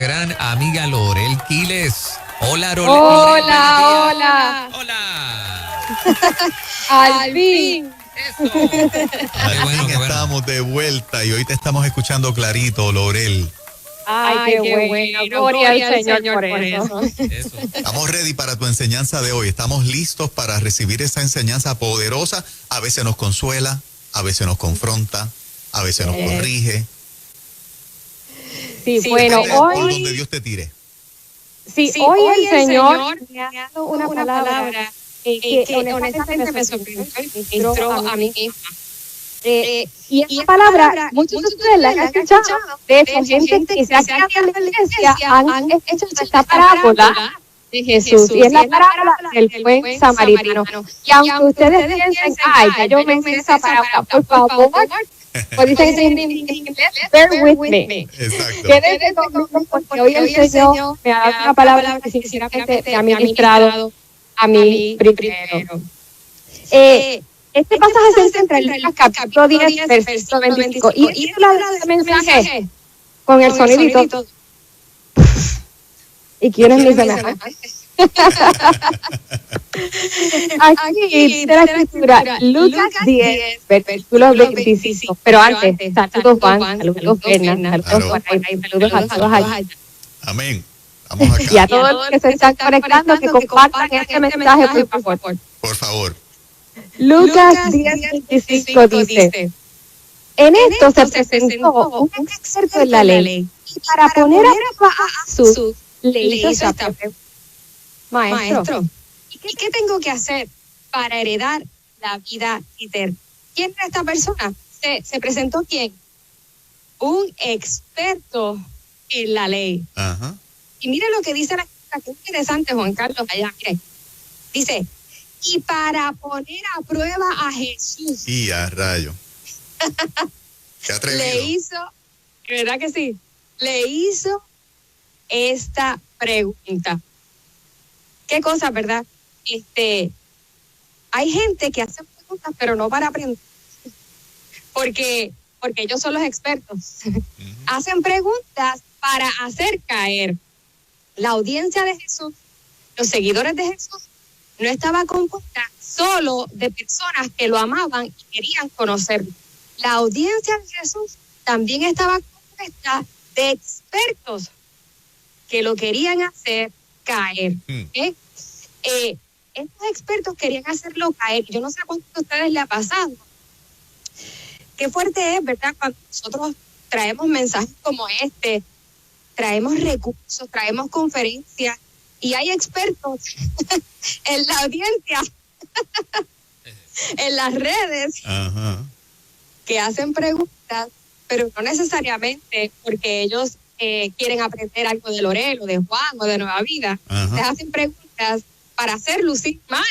gran amiga Lorel Quiles. Hola, Lorel. Hola. Al fin. Eso. Qué bueno. Estamos de vuelta y hoy te estamos escuchando clarito, Lorel. Ay, qué bueno. Gloria al Señor por eso. Estamos ready para tu enseñanza de hoy. Estamos listos para recibir esa enseñanza poderosa. A veces nos consuela, a veces nos confronta, a veces nos corrige. Sí, bueno, hoy donde Dios te tire. Sí, hoy el Señor me ha dado una palabra que honestamente me sorprendió y entró a mí. Y esa palabra, muchos de ustedes la han escuchado. De hecho, gente que se ha quedado en la iglesia han hecho esta parábola de Jesús. Y es la parábola del buen samaritano. Y aunque ustedes piensen, ay, ya yo me sé esa parábola, por favor, o dicen en inglés, bear with me. Exacto. Quédense conmigo porque hoy el Señor me ha dado una palabra que sinceramente me ha ministrado a mí primero. Este pasaje se encuentra en Lucas capítulo 10, versículo 25. Y la de mensaje con el sonidito. ¿Y quién es mi semejante? Aquí dice la escritura, Lucas 10, versículo 25. Pero antes, saludos Juan, saludos Fernanda, saludos Juan, saludos a todos allá. Amén. Vamos acá. Y a todos los que se están conectando, que compartan este mensaje, por favor. Por favor. Lucas 10, 25 dice, en esto se presentó un experto en la ley y para poner a prueba a Jesús le hizo esta pregunta. Maestro, ¿y qué tengo que hacer para heredar la vida eterna? ¿Quién era esta persona? ¿Se presentó quién? Un experto en la ley. Ajá. Y mire lo que dice la escritura, que es interesante, Juan Carlos, allá, mire. Dice, y para poner a prueba a Jesús. Y a rayo. Qué atrevido. Le hizo, ¿verdad que sí? Le hizo esta pregunta. ¿Qué cosa, verdad? Hay gente que hace preguntas, pero no para aprender. Porque ellos son los expertos. Hacen preguntas para hacer caer. La audiencia de Jesús, los seguidores de Jesús, no estaba compuesta solo de personas que lo amaban y querían conocerlo. La audiencia de Jesús también estaba compuesta de expertos que lo querían hacer caer. Estos expertos querían hacerlo caer. Yo no sé a cuántos de ustedes le ha pasado. Qué fuerte es, ¿verdad? Cuando nosotros traemos mensajes como este, traemos recursos, traemos conferencias y hay expertos en la audiencia, en las redes, Ajá, que hacen preguntas, pero no necesariamente porque ellos quieren aprender algo de Lorel o de Juan o de Nueva Vida. Les hacen preguntas para hacer lucir mal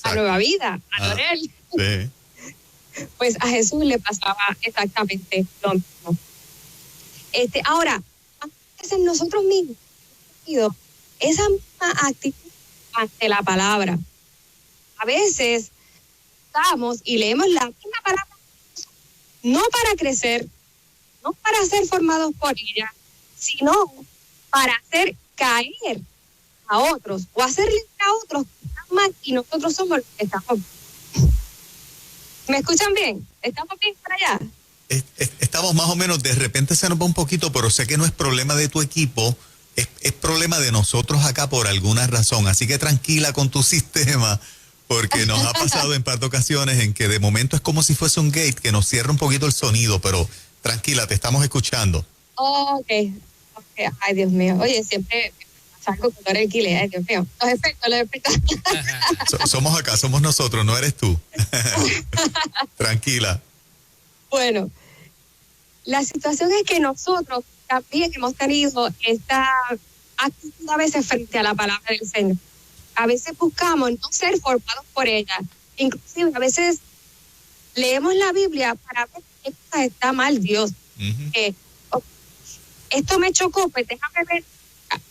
a Nueva Vida, a Lorel. Sí. Pues a Jesús le pasaba exactamente lo mismo. Ahora, en nosotros mismos, esa misma actitud ante la palabra. A veces estamos y leemos la misma palabra, no para crecer, no para ser formados por ella, sino para hacer caer a otros o hacerle a otros que están mal y nosotros somos los que estamos. ¿Me escuchan bien? ¿Estamos bien para allá? Estamos más o menos, de repente se nos va un poquito, pero sé que no es problema de tu equipo, es problema de nosotros acá por alguna razón. Así que tranquila con tu sistema, porque nos ha pasado en par de ocasiones en que de momento es como si fuese un gate que nos cierra un poquito el sonido, pero tranquila, te estamos escuchando. Ok. Ay, Dios mío. Oye, siempre salgo con el alquiler, ay, Dios mío. Los efectos. Somos acá, somos nosotros, no eres tú. Tranquila. Bueno, la situación es que nosotros también hemos tenido esta actitud a veces frente a la palabra del Señor. A veces buscamos no ser formados por ella. Inclusive a veces leemos la Biblia para ver qué cosa está mal Dios. Esto me chocó, pues déjame ver.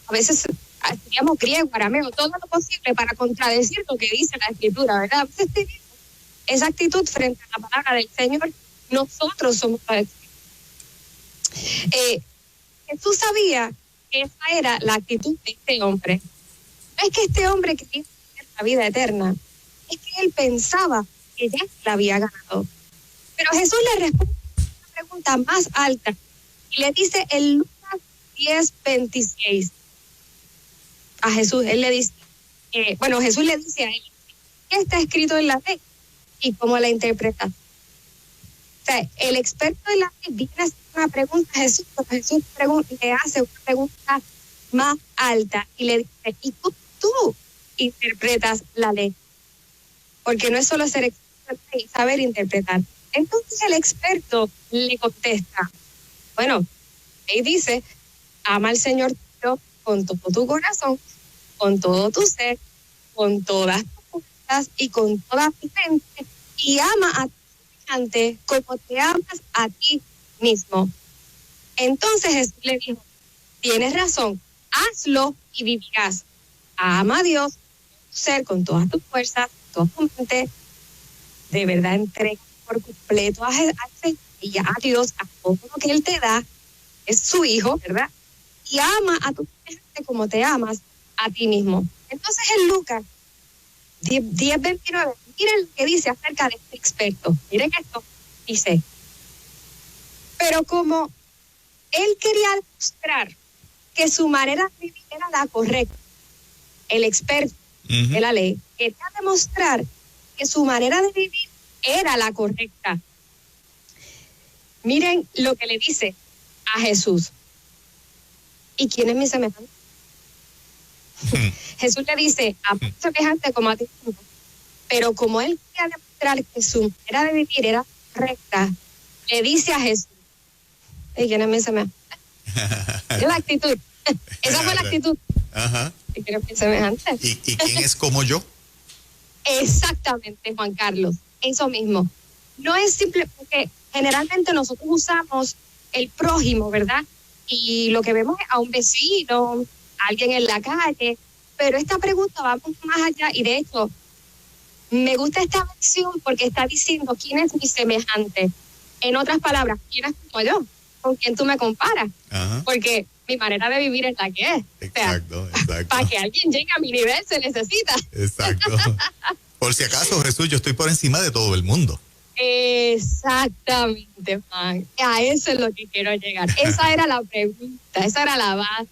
A veces estudiamos griego, arameo, todo lo posible para contradecir lo que dice la Escritura, ¿verdad? A veces tenemos esa actitud frente a la palabra del Señor. Nosotros somos los expertos. Jesús sabía esa era la actitud de este hombre. No es que este hombre quería tener la vida eterna, es que él pensaba que ya la había ganado. Pero Jesús le responde una pregunta más alta y le dice en Lucas 10:26 a Jesús, él le dice, Jesús le dice a él, ¿qué está escrito en la ley? ¿Y cómo la interpreta? O sea, el experto en la ley viene a hacer una pregunta a Jesús, pero Jesús le hace una pregunta más alta y le dice, ¿y tú interpretas la ley? Porque no es solo ser experto y saber interpretar. Entonces el experto le contesta, bueno, y dice, ama al Señor tu Dios con todo tu corazón, con todo tu ser, con todas tus fuerzas y con toda tu mente, y ama a tu semejante como te amas a ti mismo. Entonces Jesús le dijo, tienes razón, hazlo y vivirás. Ama a Dios, tu ser, con todas tus fuerzas, toda tu mente, de verdad entrega por completo a Dios, a todo lo que Él te da, es su hijo, ¿verdad? Y ama a tu gente como te amas a ti mismo. Entonces en Lucas 10:29, miren lo que dice acerca de este experto. Miren esto, dice, pero como él quería demostrar que su manera de vivir era la correcta, el experto de la ley quería demostrar que su manera de vivir era la correcta. Miren lo que le dice a Jesús. ¿Y quién es mi semejante? Jesús le dice, a un semejante como a ti, pero como él quería demostrar que su manera de vivir era correcta, le dice a Jesús, ¿y quién es mi semejante? Es la actitud. Esa fue la actitud. Ajá. ¿Y quién es mi semejante? ¿Y quién es como yo? Exactamente, Juan Carlos, eso mismo. No es simple, porque generalmente nosotros usamos el prójimo, ¿verdad? Y lo que vemos es a un vecino, a alguien en la calle, pero esta pregunta va mucho más allá y de hecho me gusta esta versión porque está diciendo quién es mi semejante. En otras palabras, quién es como yo, con quién tú me comparas. Ajá. Porque mi manera de vivir es la que es. Exacto, o sea, exacto. Para que alguien llegue a mi nivel se necesita. Exacto. Por si acaso, Jesús, yo estoy por encima de todo el mundo. Exactamente, Juan. A eso es lo que quiero llegar. Esa era la pregunta, esa era la base.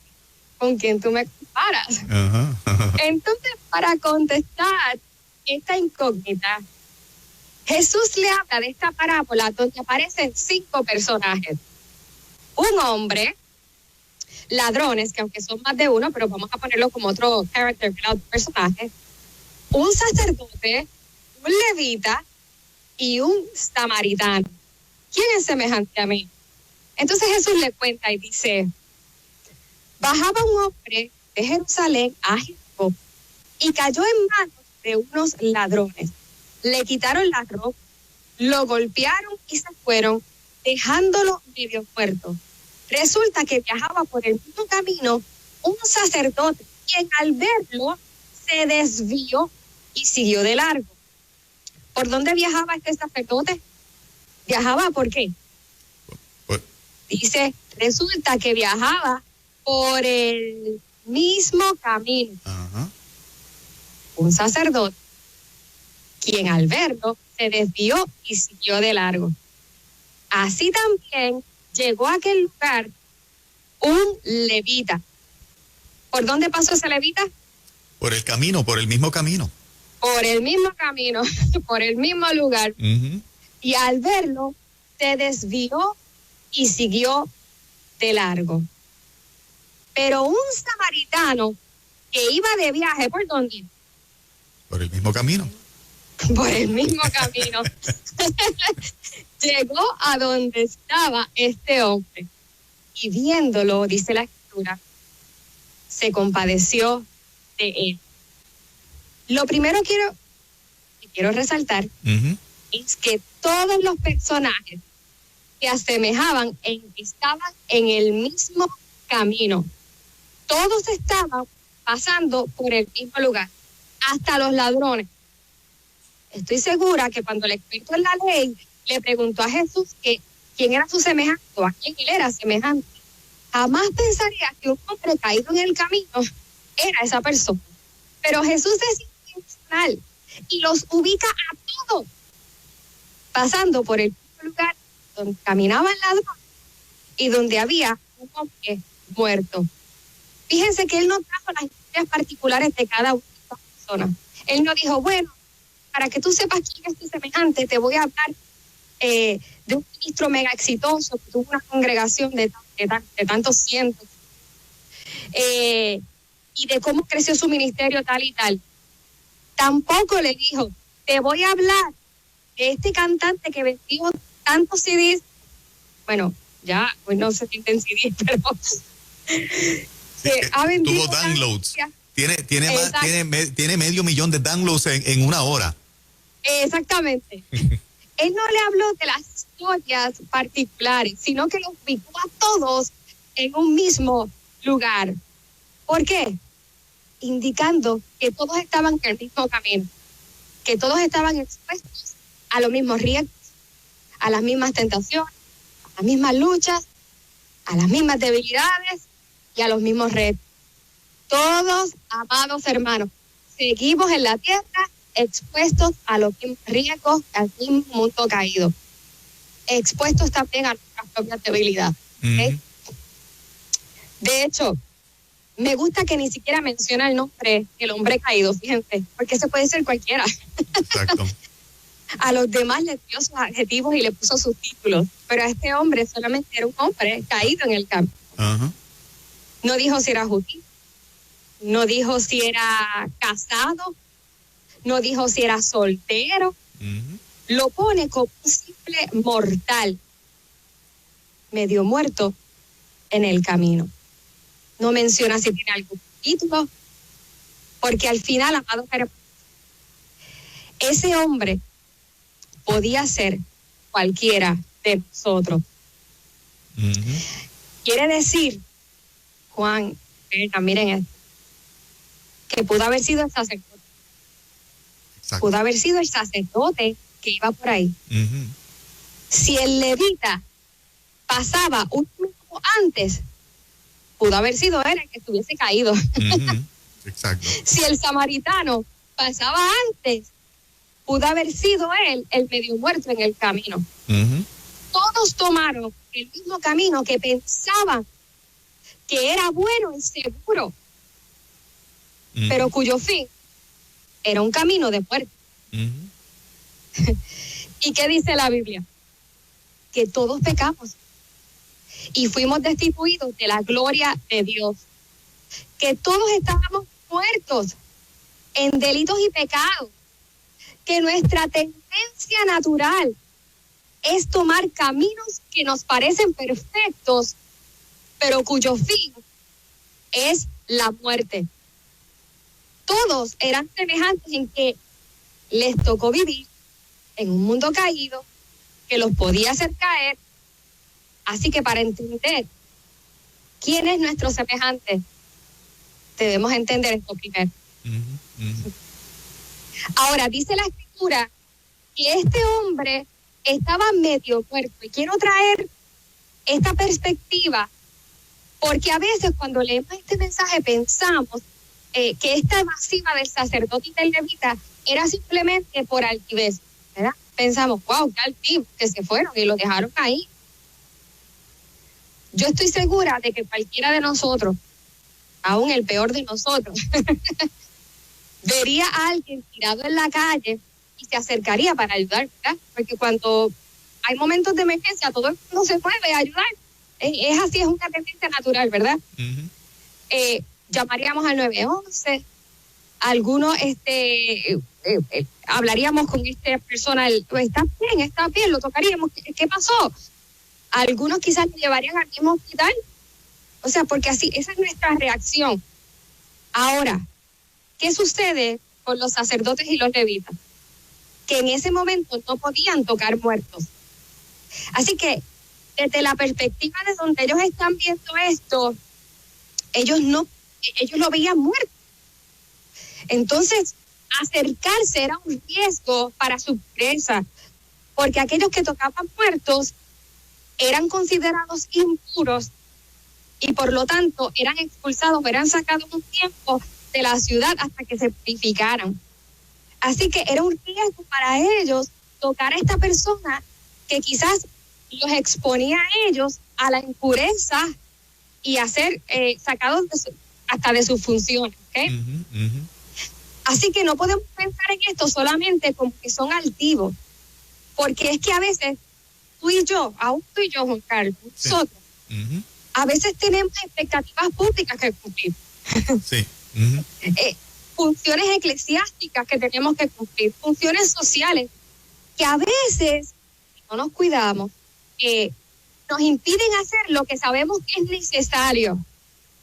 ¿Con quién tú me comparas? Ajá, ajá. Entonces, para contestar esta incógnita, Jesús le habla de esta parábola donde aparecen 5 personajes. Un hombre, ladrones, que aunque son más de uno, pero vamos a ponerlo como otro character, otro personaje, un sacerdote, un levita y un samaritano. ¿Quién es semejante a mí? Entonces Jesús le cuenta y dice, bajaba un hombre de Jerusalén a Jericó y cayó en manos de unos ladrones. Le quitaron la ropa, lo golpearon y se fueron, dejándolo medio muerto. Resulta que viajaba por el mismo camino un sacerdote, quien al verlo se desvió y siguió de largo. ¿Por dónde viajaba este sacerdote? ¿Viajaba por qué? Dice, resulta que viajaba por el mismo camino. Ajá. Un sacerdote, quien al verlo se desvió y siguió de largo. Así también llegó a aquel lugar un levita. ¿Por dónde pasó ese levita? Por el camino, por el mismo camino. Por el mismo camino, por el mismo lugar. Uh-huh. Y al verlo, se desvió y siguió de largo. Pero un samaritano que iba de viaje, ¿por dónde? Por el mismo camino. Por el mismo camino. Llegó a donde estaba este hombre. Y viéndolo, dice la Escritura, se compadeció de él. Lo primero que quiero resaltar Uh-huh. es que todos los personajes se asemejaban en que estaban en el mismo camino. Todos estaban pasando por el mismo lugar, hasta los ladrones. Estoy segura que cuando el experto en la ley le preguntó a Jesús que quién era su semejante o a quién él era semejante, Jamás pensaría que un hombre caído en el camino era esa persona. Pero Jesús es intencional y los ubica a todos, pasando por el lugar donde caminaban ladrones y donde había un hombre muerto. Fíjense que él no trajo las historias particulares de cada una de estas personas. Él no dijo, bueno, para que tú sepas quién es tu semejante, te voy a hablar de un ministro mega exitoso que tuvo una congregación de tantos cientos, y de cómo creció su ministerio tal y tal. Tampoco le dijo, te voy a hablar de este cantante que vendió tantos CDs. Bueno, ya, pues no sé si en CDs, pero ha vendido tuvo downloads. Tiene Tiene medio millón de downloads en una hora. Exactamente. Él no le habló de las historias particulares, sino que los ubicó a todos en un mismo lugar. ¿Por qué? Indicando que todos estaban en el mismo camino, que todos estaban expuestos a los mismos riesgos, a las mismas tentaciones, a las mismas luchas, a las mismas debilidades y a los mismos retos. Todos, amados hermanos, seguimos en la tierra expuestos a los mismos riesgos, al mismo mundo caído, expuestos también a nuestras propias debilidades. ¿Okay? De hecho, me gusta que ni siquiera menciona el nombre del hombre caído, fíjense, porque eso puede ser cualquiera. Exacto. A los demás les dio sus adjetivos y le puso sus títulos, pero a este hombre solamente era un hombre caído en el campo. Uh-huh. No dijo si era judío, no dijo si era casado, no dijo si era soltero. Uh-huh. Lo pone como un simple mortal, medio muerto en el camino. No menciona si tiene algún título, porque al final, amados hermanos, ese hombre podía ser cualquiera de nosotros. Uh-huh. Quiere decir, Juan, miren esto, que pudo haber sido el sacerdote. Exacto. Pudo haber sido el sacerdote que iba por ahí. Uh-huh. Si el levita pasaba un minuto antes, pudo haber sido él el que estuviese caído. Uh-huh. Exacto. Si el samaritano pasaba antes, pudo haber sido él el medio muerto en el camino. Uh-huh. Todos tomaron el mismo camino que pensaban que era bueno y seguro, Uh-huh. pero cuyo fin era un camino de muerte. Uh-huh. ¿Y qué dice la Biblia? Que todos pecamos y fuimos destituidos de la gloria de Dios. Que todos estábamos muertos en delitos y pecados. Que nuestra tendencia natural es tomar caminos que nos parecen perfectos, pero cuyo fin es la muerte. Todos eran semejantes en que les tocó vivir en un mundo caído que los podía hacer caer. Así que para entender quién es nuestro semejante, debemos entender esto primero. Uh-huh. Uh-huh. Ahora, dice la Escritura que este hombre estaba medio muerto. Y quiero traer esta perspectiva porque a veces cuando leemos este mensaje pensamos que esta evasiva del sacerdote y del levita era simplemente por altivez, ¿verdad? Pensamos, wow, qué altivos que se fueron y lo dejaron ahí. Yo estoy segura de que cualquiera de nosotros, aún el peor de nosotros, vería a alguien tirado en la calle y se acercaría para ayudar, ¿verdad? Porque cuando hay momentos de emergencia, todo el mundo se mueve a ayudar. Es así, es una tendencia natural, ¿verdad? Uh-huh. Llamaríamos al 911, algunos hablaríamos con esta persona, está bien, lo tocaríamos, ¿qué pasó? Algunos quizás lo llevarían al mismo hospital, o sea, porque así, esa es nuestra reacción. Ahora, ¿qué sucede con los sacerdotes y los levitas? Que en ese momento no podían tocar muertos. Así que, desde la perspectiva de donde ellos están viendo esto, ellos lo veían muerto. Entonces, acercarse era un riesgo para su pureza, porque aquellos que tocaban muertos eran considerados impuros y por lo tanto eran expulsados, eran sacados un tiempo de la ciudad hasta que se purificaran. Así que era un riesgo para ellos tocar a esta persona que quizás los exponía a ellos a la impureza y a ser sacados hasta de sus funciones. ¿Okay? Así que no podemos pensar en esto solamente como que son altivos, porque es que a veces tú y yo, aún tú y yo, Juan Carlos, nosotros, a veces tenemos expectativas públicas que cumplir. Sí. Funciones eclesiásticas que tenemos que cumplir, funciones sociales que a veces, si no nos cuidamos, nos impiden hacer lo que sabemos que es necesario.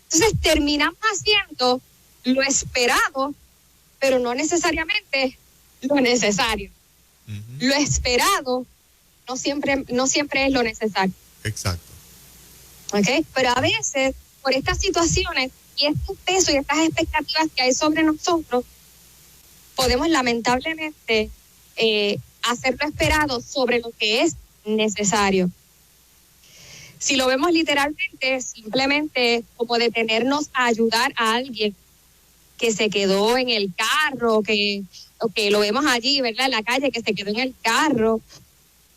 Entonces terminamos haciendo lo esperado, pero no necesariamente lo necesario. Lo esperado no siempre es lo necesario. Exacto. ¿Okay? Pero a veces, por estas situaciones y este peso y estas expectativas que hay sobre nosotros, podemos lamentablemente hacer lo esperado sobre lo que es necesario. Si lo vemos literalmente, simplemente como detenernos a ayudar a alguien que se quedó en el carro, o que lo vemos allí, ¿verdad? En la calle, que se quedó en el carro,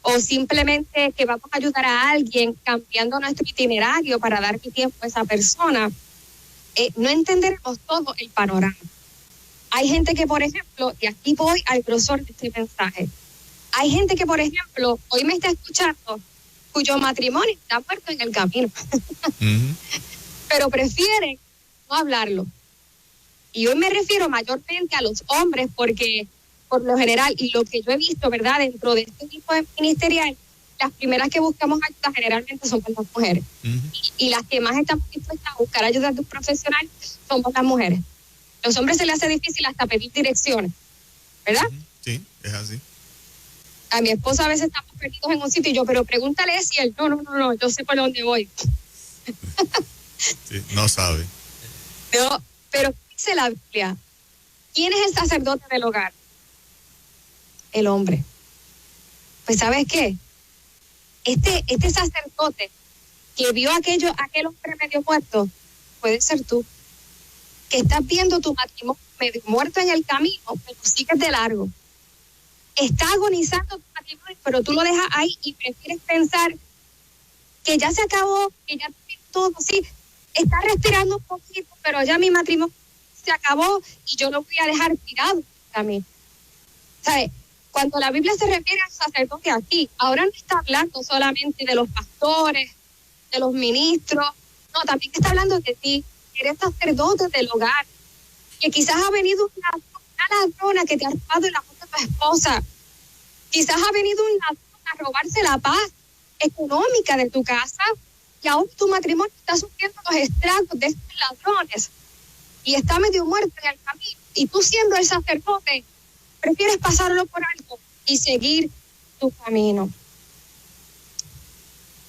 o simplemente que vamos a ayudar a alguien cambiando nuestro itinerario para darle tiempo a esa persona, no entenderemos todo el panorama. Hay gente que, por ejemplo, y aquí voy al grosor de este mensaje, hay gente que, por ejemplo, hoy me está escuchando, cuyo matrimonio está muerto en el camino, pero prefieren no hablarlo. Y hoy me refiero mayormente a los hombres, porque por lo general, y lo que yo he visto, ¿verdad?, dentro de este tipo de ministerial, las primeras que buscamos ayuda generalmente somos las mujeres. Y las que más estamos dispuestas a buscar ayuda de un profesional somos las mujeres. Los hombres se les hace difícil hasta pedir direcciones, ¿verdad? Sí, es así. A mi esposa a veces estamos perdidos en un sitio y yo, pero pregúntale si él, no, yo sé por dónde voy. Sí, no sabe. No, pero dice la Biblia, ¿quién es el sacerdote del hogar? El hombre. Pues ¿sabes qué? Este sacerdote que vio aquel hombre medio muerto, puede ser tú, que estás viendo tu matrimonio medio muerto en el camino, pero sigues de largo. Está agonizando tu matrimonio, pero tú lo dejas ahí y prefieres pensar que ya se acabó, que ya todo, sí, está respirando un poquito, pero ya mi matrimonio se acabó y yo lo voy a dejar tirado a mí. ¿Sabes? Cuando la Biblia se refiere al sacerdote aquí, ahora no está hablando solamente de los pastores, de los ministros, no, también está hablando de ti, que eres sacerdote del hogar, que quizás ha venido una ladrona que te ha robado el amor de tu esposa, quizás ha venido un ladrón a robarse la paz económica de tu casa y aún tu matrimonio está sufriendo los estragos de estos ladrones y está medio muerto en el camino, y tú siendo el sacerdote prefieres pasarlo por alto y seguir tu camino.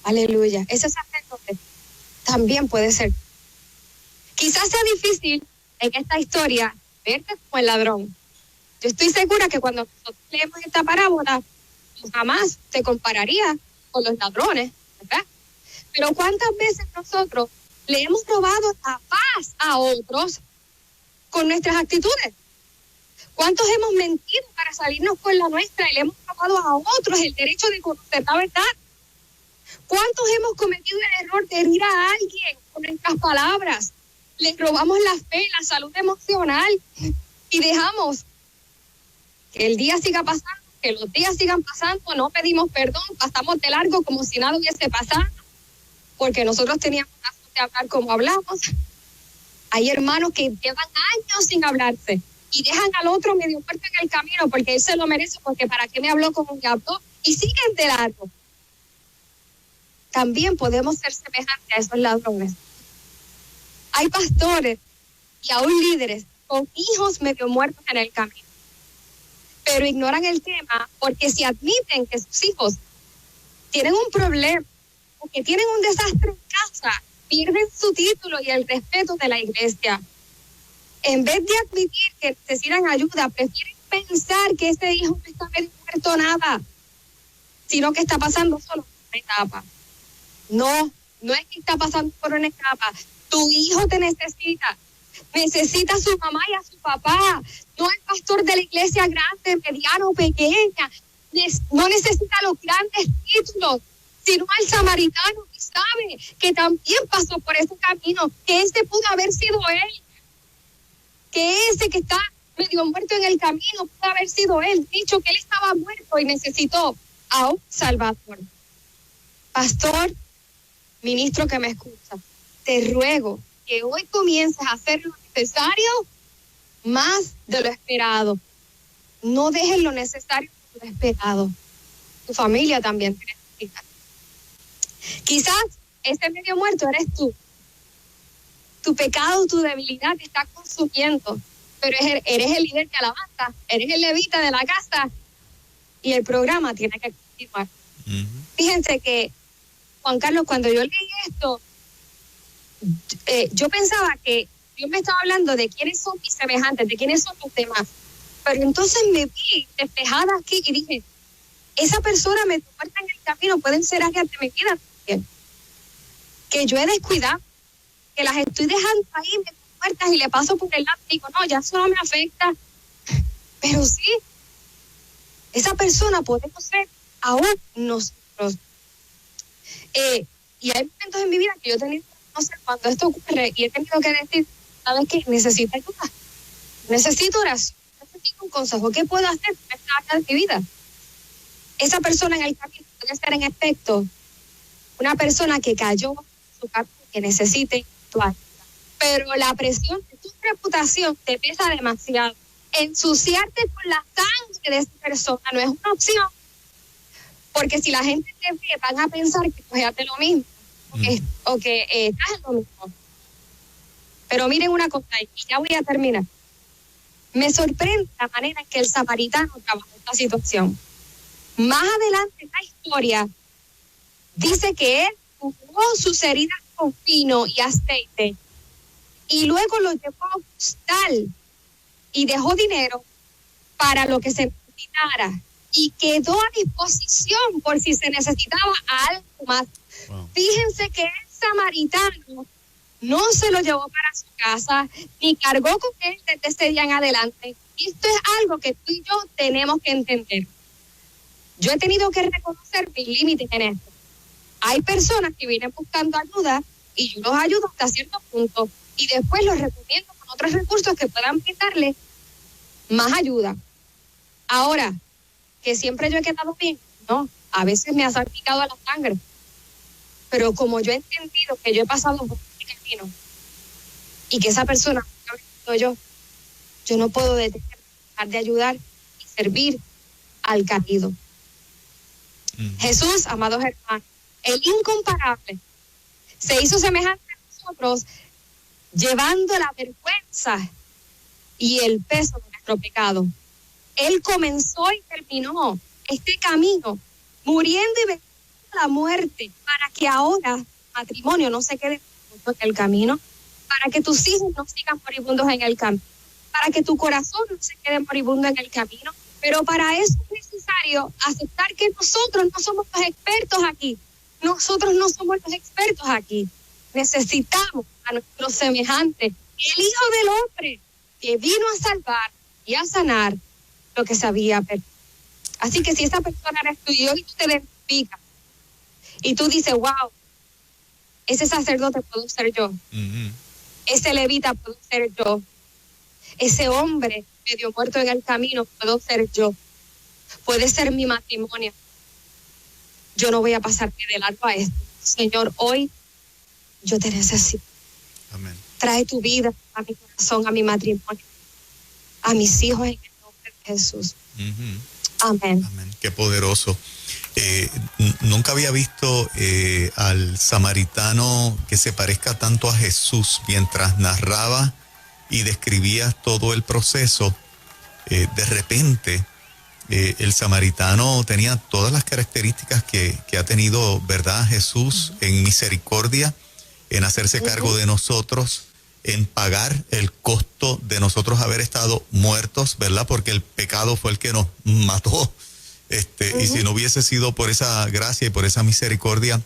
Aleluya. Ese sacerdote también puede ser. Quizás sea difícil en esta historia verte como el ladrón. Yo estoy segura que cuando nosotros leemos esta parábola, jamás te compararía con los ladrones, ¿verdad? Pero ¿cuántas veces nosotros le hemos robado la paz a otros con nuestras actitudes? ¿Cuántos hemos mentido para salirnos con la nuestra y le hemos robado a otros el derecho de conocer la verdad? ¿Cuántos hemos cometido el error de herir a alguien con nuestras palabras? Les robamos la fe, la salud emocional y dejamos que el día siga pasando, que los días sigan pasando, no pedimos perdón, pasamos de largo como si nada hubiese pasado, porque nosotros teníamos razón de hablar como hablamos. Hay hermanos que llevan años sin hablarse y dejan al otro medio muerto en el camino porque él se lo merece, porque para qué me habló como me habló, y siguen de largo. También podemos ser semejantes a esos ladrones. Hay pastores y aún líderes con hijos medio muertos en el camino, pero ignoran el tema porque si admiten que sus hijos tienen un problema o que tienen un desastre en casa, pierden su título y el respeto de la iglesia. En vez de admitir que necesitan ayuda, prefieren pensar que ese hijo no está medio muerto nada, sino que está pasando solo una etapa. No, no es que está pasando por una etapa. Tu hijo te necesita a su mamá y a su papá, no el pastor de la iglesia grande, mediano o pequeña, no necesita los grandes títulos, sino al samaritano que sabe que también pasó por ese camino, que ese pudo haber sido él, que ese que está medio muerto en el camino pudo haber sido él, dicho que él estaba muerto y necesitó a un Salvador. Pastor, ministro que me escucha, te ruego que hoy comiences a hacer lo necesario más de lo esperado. No dejes lo necesario por lo esperado. Tu familia también te necesita. Quizás ese medio muerto eres tú. Tu pecado, tu debilidad te está consumiendo, pero eres el líder de alabanza, eres el levita de la casa y el programa tiene que continuar. Fíjense que, Juan Carlos, cuando yo leí esto, yo pensaba que Dios me estaba hablando de quiénes son mis semejantes, de quiénes son los demás. Pero entonces me vi despejada aquí y dije, esa persona me muerta en el camino, pueden ser áreas de mi vida también, que yo he descuidado, que las estoy dejando ahí muertas y le paso por el lado y digo, no, ya eso no me afecta. Pero sí, esa persona podemos ser aún nosotros. Y hay momentos en mi vida que yo he tenido, no sé, cuando esto ocurre y he tenido que decir, ¿sabes qué? Necesito ayuda, necesito oración, necesito un consejo. ¿Qué puedo hacer en esta área de mi vida? Esa persona en el camino puede ser en efecto una persona que cayó en su camino, que necesite tu ayuda. Pero la presión de tu reputación te pesa demasiado. Ensuciarte con la sangre de esa persona no es una opción. Porque si la gente te ve, van a pensar que tú haces lo mismo. O que estás en lo mismo. Pero miren una cosa, y ya voy a terminar. Me sorprende la manera en que el samaritano trabajó esta situación. Más adelante en la historia, dice que él jugó sus heridas con vino y aceite y luego lo llevó a un hostal y dejó dinero para lo que se necesitara y quedó a disposición por si se necesitaba algo más. Wow. Fíjense que el samaritano no se lo llevó para su casa ni cargó con él desde ese día en adelante. Esto es algo que tú y yo tenemos que entender. Yo he tenido que reconocer mis límites en esto. Hay personas que vienen buscando ayuda y yo los ayudo hasta cierto punto y después los recomiendo con otros recursos que puedan brindarle más ayuda. Ahora, que siempre yo he quedado bien, no, a veces me ha salpicado a la sangre, pero como yo he entendido que yo he pasado por este camino y que esa persona yo no puedo dejar de ayudar y servir al caído. Jesús, amados hermanos, el incomparable, se hizo semejante a nosotros, llevando la vergüenza y el peso de nuestro pecado. Él comenzó y terminó este camino, muriendo y venciendo la muerte, para que ahora matrimonio no se quede en el camino, para que tus hijos no sigan moribundos en el camino, para que tu corazón no se quede moribundo en el camino. Pero para eso es necesario aceptar que nosotros no somos los expertos aquí. Nosotros no somos los expertos aquí. Necesitamos a nuestro semejante, el Hijo del Hombre, que vino a salvar y a sanar lo que se había perdido. Así que si esa persona eres tú y hoy tú te identificas y tú dices, wow, ese sacerdote puedo ser yo, ese levita puedo ser yo, ese hombre medio muerto en el camino puedo ser yo, puede ser mi matrimonio, yo no voy a pasarme de largo a esto. Señor, hoy yo te necesito. Amén. Trae tu vida a mi corazón, a mi matrimonio, a mis hijos en el nombre de Jesús. Amén. Amén. Qué poderoso. Nunca había visto al samaritano que se parezca tanto a Jesús mientras narraba y describía todo el proceso. De repente, el samaritano tenía todas las características que ha tenido, ¿verdad? Jesús en misericordia, en hacerse cargo de nosotros, en pagar el costo de nosotros haber estado muertos, ¿verdad? Porque el pecado fue el que nos mató. Y si no hubiese sido por esa gracia y por esa misericordia,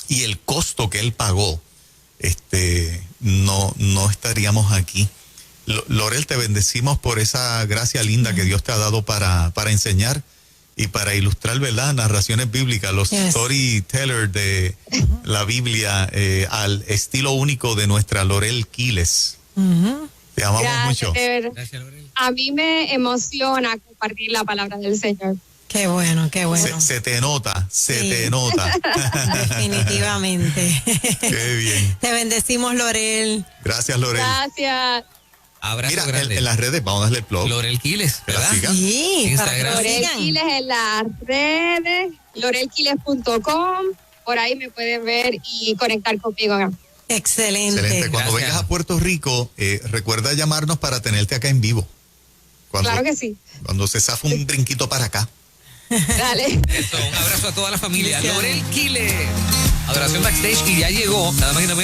y el costo que él pagó, no estaríamos aquí. Lorel, te bendecimos por esa gracia linda que Dios te ha dado para enseñar y para ilustrar, ¿verdad? Narraciones bíblicas, los storytellers de la Biblia al estilo único de nuestra Lorel Quiles. Te amamos mucho. Gracias, Lorel. A mí me emociona compartir la palabra del Señor. Qué bueno, qué bueno. Se te nota, Sí. te nota. Definitivamente. Qué bien. Te bendecimos, Lorel. Gracias, Lorel. Gracias. Abrazo Mira, grande. en las redes, vamos a darle el plug. Lorel Quiles, Que la ¿verdad? sigan. Sí, para que Instagram. lo Lorel sigan. Quiles en las redes, lorelquiles.com. Por ahí me pueden ver y conectar conmigo. Excelente. Excelente. Cuando Gracias. vengas a Puerto Rico, recuerda llamarnos para tenerte acá en vivo. Claro que sí. Cuando se zafa un brinquito para acá. Dale. Eso, un abrazo a toda la familia. Bendiciones. Lorel Quiles. Adoración Backstage y ya llegó, nada más y nada menos.